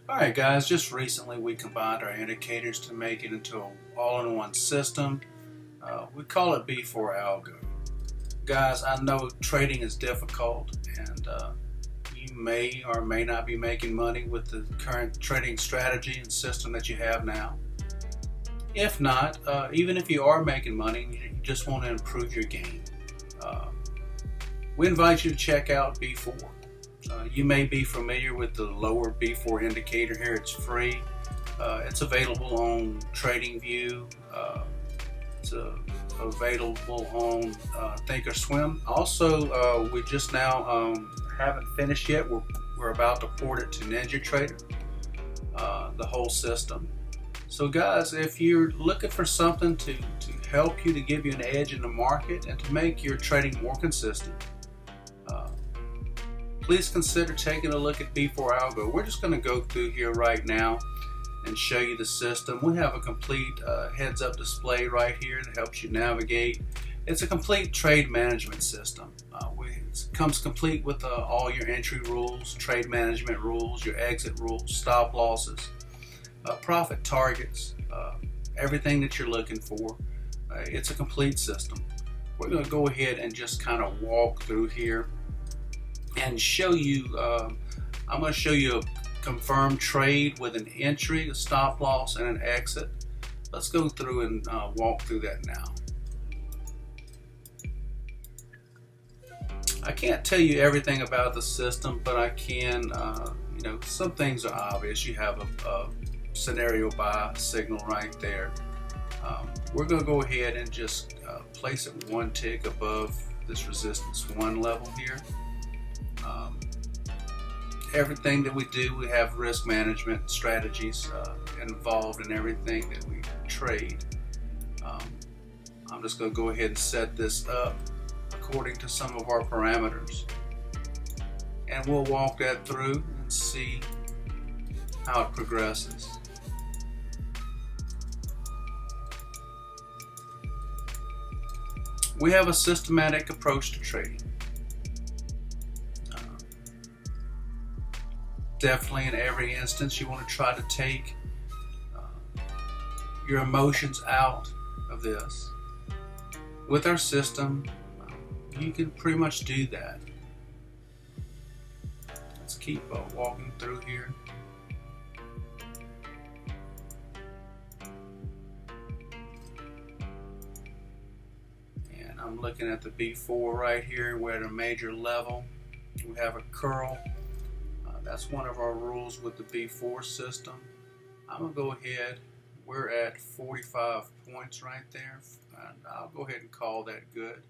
Alright guys, just recently we combined our indicators to make it into an all-in-one system. We call it B4 Algo. Guys, I know trading is difficult and you may or may not be making money with the current trading strategy and system that you have now. If not, even if you are making money and you just want to improve your game, uh, we invite you to check out B4. You may be familiar with the lower B4 indicator here. It's free. It's available on TradingView. It's available on Thinkorswim. Also, we just now haven't finished yet. We're about to port it to NinjaTrader, the whole system. So guys, if you're looking for something to help you, to give you an edge in the market and to make your trading more consistent, please consider taking a look at B4 Algo. We're just going to go through here right now and show you the system. We have a complete heads-up display right here that helps you navigate. It's a complete trade management system. It comes complete with all your entry rules, trade management rules, your exit rules, stop losses, profit targets, everything that you're looking for. It's a complete system. We're going to go ahead and just kind of walk through here and show you. I'm going to show you a confirmed trade with an entry, a stop loss, and an exit. Let's go through and walk through that now. I can't tell you everything about the system, but I can, some things are obvious. You have a scenario buy signal right there. We're going to go ahead and just place it one tick above this resistance 1 level here. Everything that we do, we have risk management strategies involved in everything that we trade. I'm just going to go ahead and set this up according to some of our parameters, and we'll walk that through and see how it progresses. We have a systematic approach to trading. Definitely in every instance you want to try to take your emotions out of this. With our system, you can pretty much do that. Let's keep walking through here. And I'm looking at the B4 right here. We're at a major level. We have a curl. That's one of our rules with the B4 system. I'm going to go ahead. We're at 45 points right there. And I'll go ahead and call that good.